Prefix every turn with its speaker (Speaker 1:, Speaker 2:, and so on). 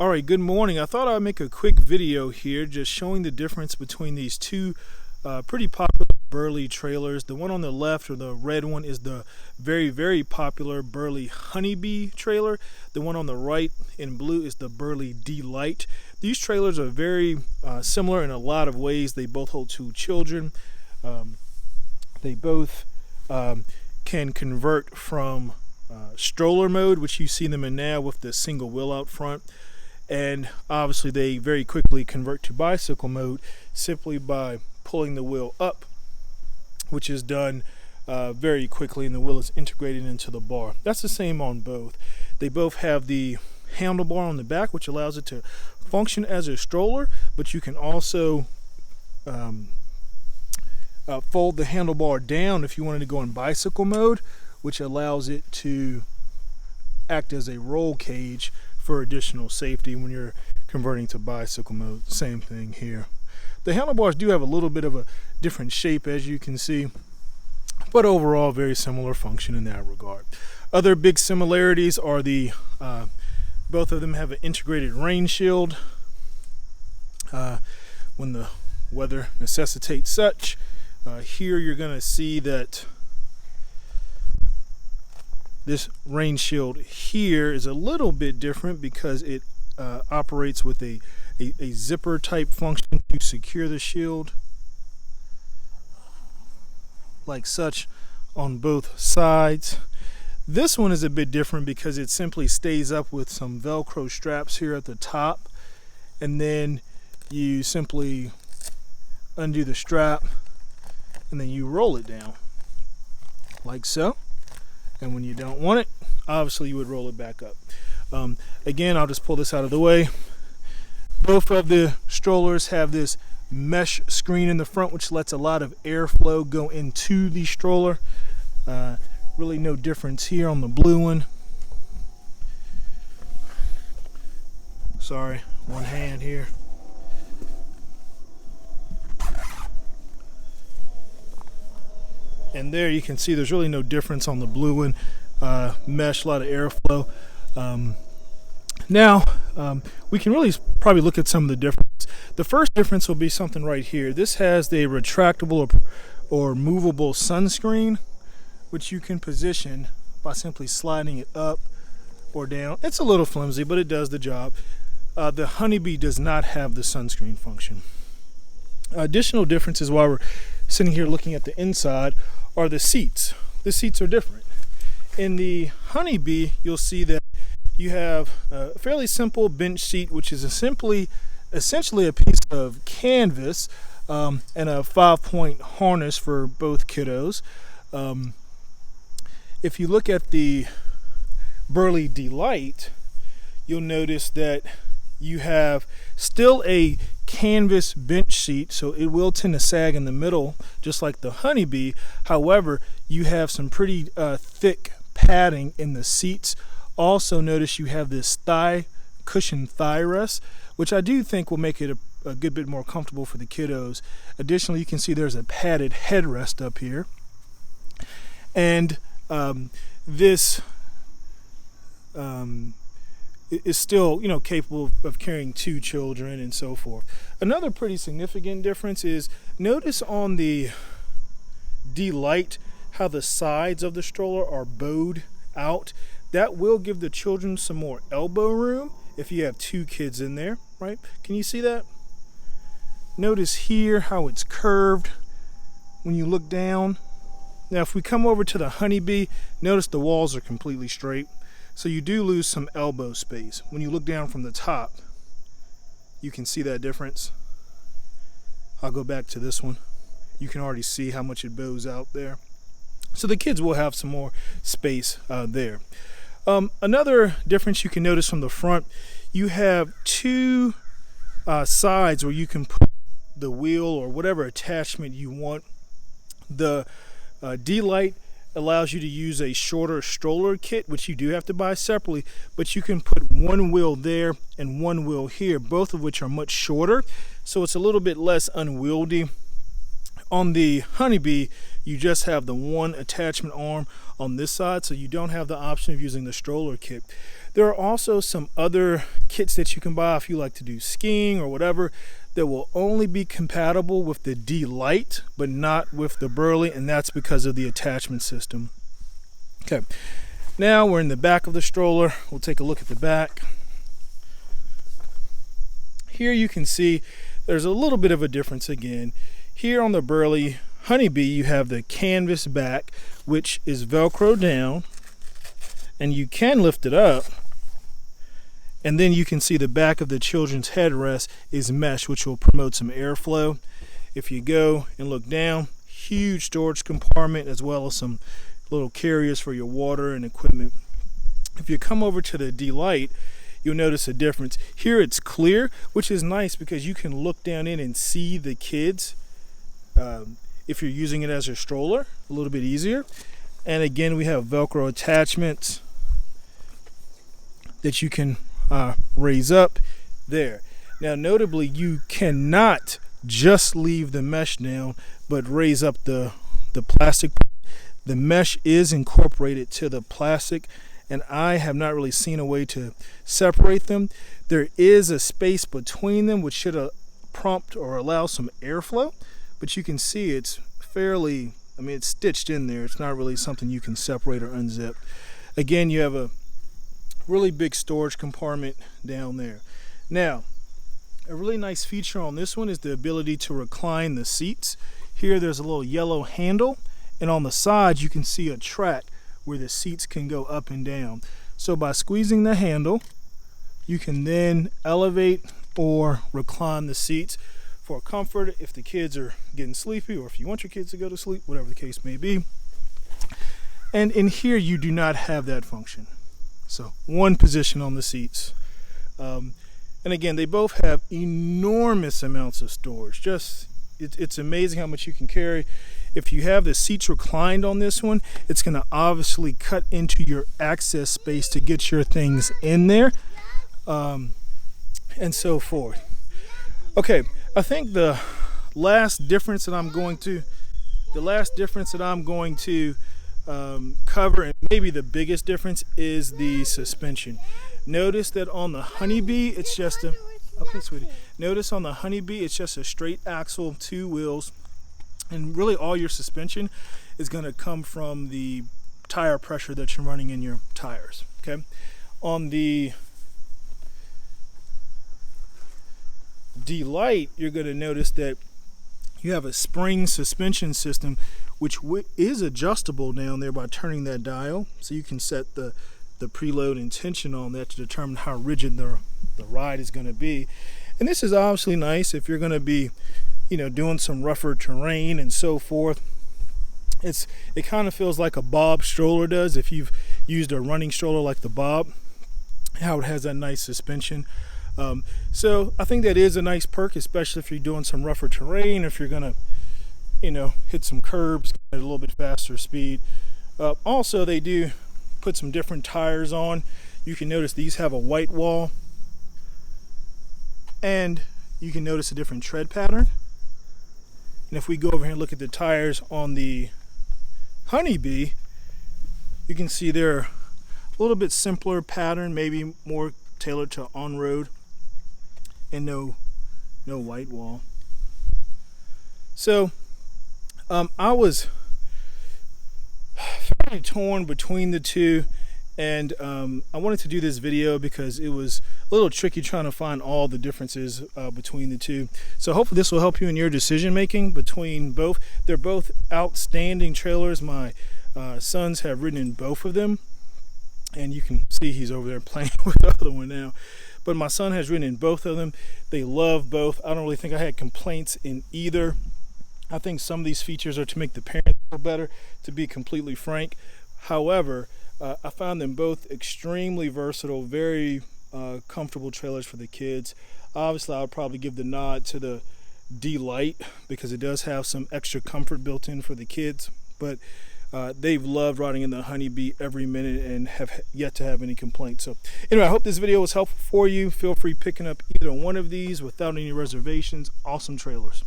Speaker 1: Alright, good morning. I thought I'd make a quick video here just showing the difference between these two pretty popular Burley trailers. The one on the left, or the red one, is the very popular Burley HoneyBee trailer. The one on the right in blue is the Burley Delight. These trailers are very similar in a lot of ways. They both hold two children. They both can convert from stroller mode, which you see them in now with the single wheel out front. And obviously they very quickly convert to bicycle mode simply by pulling the wheel up, which is done very quickly, and the wheel is integrated into the bar. That's the same on both. They both have the handlebar on the back, which allows it to function as a stroller, but you can also fold the handlebar down if you wanted to go in bicycle mode, which allows it to act as a roll cage for additional safety when you're converting to bicycle mode. Same thing here. The handlebars do have a little bit of a different shape, as you can see, but overall very similar function in that regard. Other big similarities are the both of them have an integrated rain shield when the weather necessitates such. Here you're going to see that this rain shield here is a little bit different because it operates with a zipper type function to secure the shield like such on both sides. This one is a bit different because it simply stays up with some Velcro straps here at the top, and then you simply undo the strap and then you roll it down like so. And when you don't want it, obviously you would roll it back up. Again, I'll just pull this out of the way. Both of the strollers have this mesh screen in the front, which lets a lot of airflow go into the stroller. Really no difference here on the blue one. Sorry, one hand here. And there you can see there's really no difference on the blue one. Mesh, a lot of airflow. Now we can really probably look at some of the differences. The first difference will be something right here. This has the retractable or movable sunscreen, which you can position by simply sliding it up or down. It's a little flimsy, but it does the job. The HoneyBee does not have the sunscreen function. Additional differences while we're sitting here looking at the inside are the seats. The seats are different. In the HoneyBee, you'll see that you have a fairly simple bench seat, which is essentially a piece of canvas and a 5-point harness for both kiddos. If you look at the Burley Delight, you'll notice that you have still a canvas bench seat, so it will tend to sag in the middle just like the HoneyBee. However, you have some pretty thick padding in the seats. Also notice you have this cushioned thigh rest, which I do think will make it a good bit more comfortable for the kiddos. Additionally, you can see there's a padded headrest up here, and this is still, capable of carrying two children and so forth. Another pretty significant difference is, notice on the Delight how the sides of the stroller are bowed out. That will give the children some more elbow room if you have two kids in there, right? Can you see that? Notice here how it's curved when you look down. Now if we come over to the HoneyBee, notice the walls are completely straight. So you do lose some elbow space. When you look down from the top, you can see that difference. I'll go back to this one. You can already see how much it bows out there. So the kids will have some more space there. Another difference you can notice from the front, you have two sides where you can put the wheel or whatever attachment you want. The Delight allows you to use a shorter stroller kit, which you do have to buy separately, but you can put one wheel there and one wheel here, both of which are much shorter, so it's a little bit less unwieldy. On the HoneyBee, you just have the one attachment arm on this side, so you don't have the option of using the stroller kit. There are also some other kits that you can buy if you like to do skiing or whatever that will only be compatible with the D-Lite but not with the Burley, and that's because of the attachment system. Okay, now we're in the back of the stroller. We'll take a look at the back. Here you can see there's a little bit of a difference again. Here on the Burley HoneyBee, you have the canvas back, which is Velcro down, and you can lift it up, and then you can see the back of the children's headrest is mesh, which will promote some airflow. If you go and look down, huge storage compartment as well as some little carriers for your water and equipment. If you come over to the D-Lite, you'll notice a difference. Here it's clear, which is nice because you can look down in and see the kids. If you're using it as a stroller, a little bit easier. And again, we have Velcro attachments that you can raise up there. Now, notably, you cannot just leave the mesh down, but raise up the plastic. The mesh is incorporated to the plastic, and I have not really seen a way to separate them. There is a space between them, which should prompt or allow some airflow, but you can see it's fairly, I mean, it's stitched in there. It's not really something you can separate or unzip. Again, you have a really big storage compartment down there. Now, a really nice feature on this one is the ability to recline the seats. Here there's a little yellow handle, and on the sides you can see a track where the seats can go up and down. So by squeezing the handle, you can then elevate or recline the seats for comfort if the kids are getting sleepy, or if you want your kids to go to sleep, whatever the case may be. And in here you do not have that function. So one position on the seats. And again, they both have enormous amounts of storage. It's amazing how much you can carry. If you have the seats reclined on this one, it's going to obviously cut into your access space to get your things in there, and so forth. Okay, I think the last difference that I'm going to cover, and maybe the biggest difference, is the suspension. Notice that on the HoneyBee, it's just a Notice on the HoneyBee, it's just a straight axle, 2 wheels, and really all your suspension is going to come from the tire pressure that you're running in your tires. Okay, on the D-Lite, you're going to notice that you have a spring suspension system, which is adjustable down there by turning that dial, so you can set the preload and tension on that to determine how rigid the ride is going to be. And this is obviously nice if you're going to be, doing some rougher terrain and so forth. It kind of feels like a Bob stroller does if you've used a running stroller like the Bob, how it has that nice suspension. So I think that is a nice perk, especially if you're doing some rougher terrain, if you're going to hit some curbs at a little bit faster speed. Also, they do put some different tires on. You can notice these have a white wall, and you can notice a different tread pattern. And if we go over here and look at the tires on the HoneyBee, you can see they're a little bit simpler pattern, maybe more tailored to on-road, and no white wall. So I was fairly torn between the two, and I wanted to do this video because it was a little tricky trying to find all the differences between the two. So hopefully this will help you in your decision making between both. They're both outstanding trailers. My sons have ridden in both of them, and you can see he's over there playing with the other one now. But my son has ridden in both of them. They love both. I don't really think I had complaints in either. I think some of these features are to make the parents feel better, to be completely frank. However, I found them both extremely versatile, very comfortable trailers for the kids. Obviously, I would probably give the nod to the D-Lite because it does have some extra comfort built in for the kids. But they've loved riding in the HoneyBee every minute and have yet to have any complaints. So anyway, I hope this video was helpful for you. Feel free picking up either one of these without any reservations. Awesome trailers.